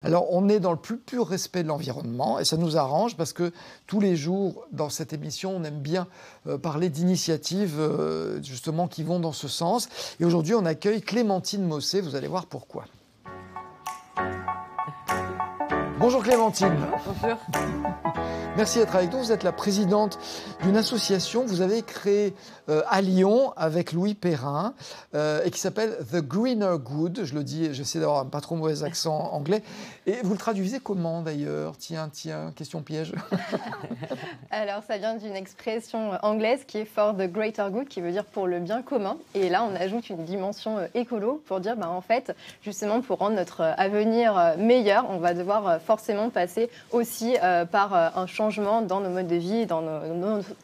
Alors, on est dans le plus pur respect de l'environnement et ça nous arrange parce que tous les jours, dans cette émission, on aime bien parler d'initiatives justement qui vont dans ce sens. Et aujourd'hui, on accueille Clémentine Mossé. Vous allez voir pourquoi. Bonjour Clémentine. Bonjour. Merci d'être avec nous. Vous êtes la présidente d'une association que vous avez créée à Lyon avec Louis Perrin et qui s'appelle The Greener Good. Je le dis, j'essaie d'avoir un pas trop mauvais accent anglais. Et vous le traduisez comment d'ailleurs? Tiens, question piège. Alors ça vient d'une expression anglaise qui est for the greater good, qui veut dire pour le bien commun. Et là, on ajoute une dimension écolo pour dire, en fait, justement, pour rendre notre avenir meilleur, on va devoir forcément passer aussi par un changement dans nos modes de vie, dans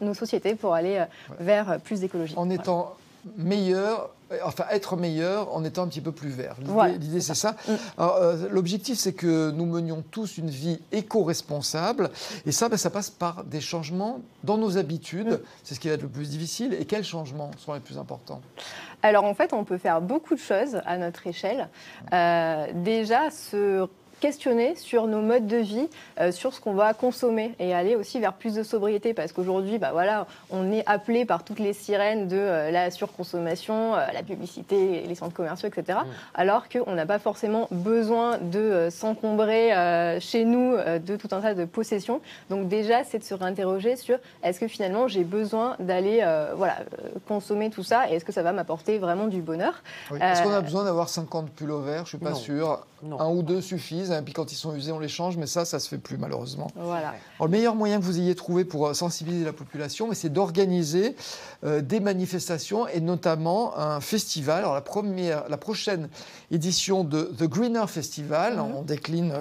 nos sociétés pour aller vers plus d'écologie. En étant meilleur, enfin être meilleur en étant un petit peu plus vert. L'idée c'est ça. L'objectif, c'est que nous menions tous une vie éco-responsable. Et ça, ça passe par des changements dans nos habitudes. C'est ce qui va être le plus difficile. Et quels changements sont les plus importants? Alors en fait, on peut faire beaucoup de choses à notre échelle. Déjà, se questionner sur nos modes de vie, sur ce qu'on va consommer et aller aussi vers plus de sobriété parce qu'aujourd'hui, on est appelé par toutes les sirènes de la surconsommation, la publicité, les centres commerciaux, etc. Alors qu'on n'a pas forcément besoin de s'encombrer chez nous de tout un tas de possessions. Donc déjà, c'est de se réinterroger sur est-ce que finalement j'ai besoin d'aller consommer tout ça et est-ce que ça va m'apporter vraiment du bonheur? Est-ce qu'on a besoin d'avoir 50 pulls verts? Je ne suis pas sûr. Non. Un ou deux suffisent. Et puis quand ils sont usés, on les change, mais ça se fait plus malheureusement. Voilà. Alors, le meilleur moyen que vous ayez trouvé pour sensibiliser la population, c'est d'organiser des manifestations et notamment un festival. Alors la prochaine édition de The Greener Festival, on décline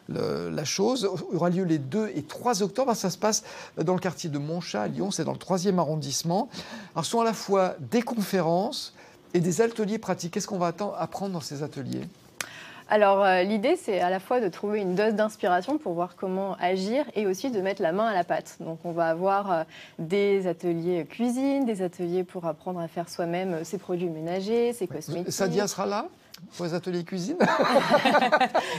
la chose, aura lieu les 2 et 3 octobre. Ça se passe dans le quartier de Montchat à Lyon, c'est dans le 3e arrondissement. Alors ce sont à la fois des conférences et des ateliers pratiques. Qu'est-ce qu'on va apprendre dans ces ateliers ? Alors l'idée, c'est à la fois de trouver une dose d'inspiration pour voir comment agir et aussi de mettre la main à la pâte. Donc on va avoir des ateliers cuisine, des ateliers pour apprendre à faire soi-même ses produits ménagers, ses cosmétiques. Sadia sera là pour les ateliers cuisine?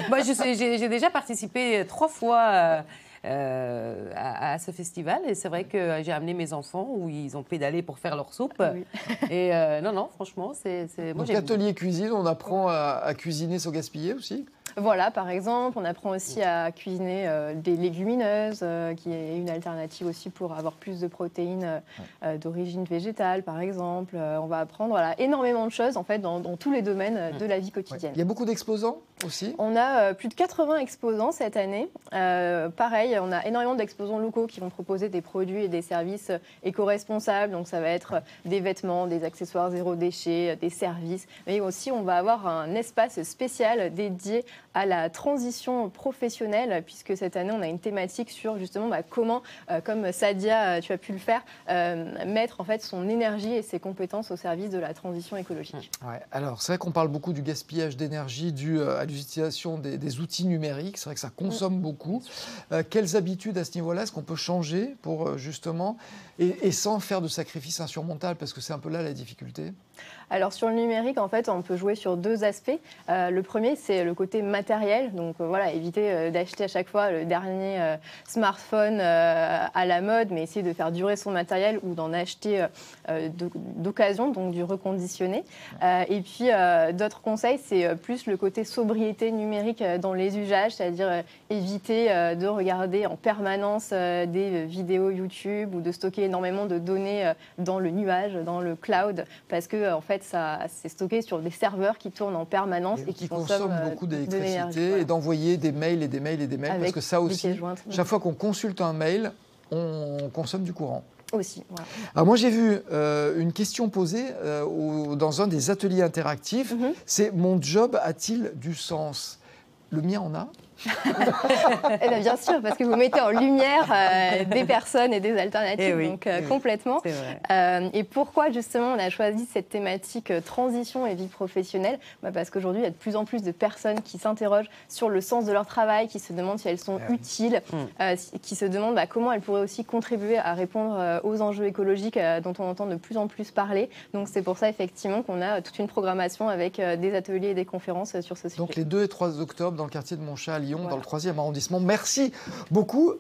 Moi, j'ai déjà participé 3 fois à ce festival et c'est vrai que j'ai amené mes enfants où ils ont pédalé pour faire leur soupe. Oui. Et non, franchement, c'est moi. Donc atelier cuisine, on apprend à cuisiner sans gaspiller aussi? Voilà, par exemple, on apprend aussi à cuisiner des légumineuses, qui est une alternative aussi pour avoir plus de protéines d'origine végétale, par exemple. On va apprendre énormément de choses en fait dans tous les domaines de la vie quotidienne. Il y a beaucoup d'exposants aussi? On a plus de 80 exposants cette année. Pareil, on a énormément d'exposants locaux qui vont proposer des produits et des services éco-responsables. Donc ça va être des vêtements, des accessoires zéro déchet, des services. Mais aussi, on va avoir un espace spécial dédié à la transition professionnelle, puisque cette année, on a une thématique sur justement comment, comme Sadia, tu as pu le faire, mettre en fait son énergie et ses compétences au service de la transition écologique. Ouais. Alors, c'est vrai qu'on parle beaucoup du gaspillage d'énergie dû à l'utilisation des outils numériques. C'est vrai que ça consomme beaucoup. Quelles habitudes à ce niveau-là est-ce qu'on peut changer pour justement, et sans faire de sacrifices insurmontables, parce que c'est un peu là la difficulté? Alors sur le numérique, en fait, on peut jouer sur 2 aspects. Le premier, c'est le côté matériel. Donc éviter d'acheter à chaque fois le dernier smartphone à la mode, mais essayer de faire durer son matériel ou d'en acheter d'occasion, donc du reconditionné. Et puis d'autres conseils, c'est plus le côté sobriété numérique dans les usages, c'est-à-dire éviter de regarder en permanence des vidéos YouTube ou de stocker énormément de données dans le nuage, dans le cloud, parce que en fait, ça c'est stocké sur des serveurs qui tournent en permanence et qui consomment beaucoup d'électricité et d'envoyer des mails et des mails et des mails, parce que ça aussi, chaque fois qu'on consulte un mail, on consomme du courant. Aussi, voilà. Alors moi, j'ai vu une question posée dans un des ateliers interactifs. C'est « Mon job a-t-il du sens ?» Le mien en a. Eh bien, bien sûr, parce que vous mettez en lumière des personnes et des alternatives, oui, donc complètement. C'est vrai. Et pourquoi justement on a choisi cette thématique transition et vie professionnelle? Parce qu'aujourd'hui, il y a de plus en plus de personnes qui s'interrogent sur le sens de leur travail, qui se demandent si elles sont utiles, qui se demandent comment elles pourraient aussi contribuer à répondre aux enjeux écologiques dont on entend de plus en plus parler. Donc c'est pour ça effectivement qu'on a toute une programmation avec des ateliers et des conférences sur ce sujet. Donc les 2 et 3 octobre dans le quartier de Montchat à Lyon, dans le 3e arrondissement. Merci beaucoup.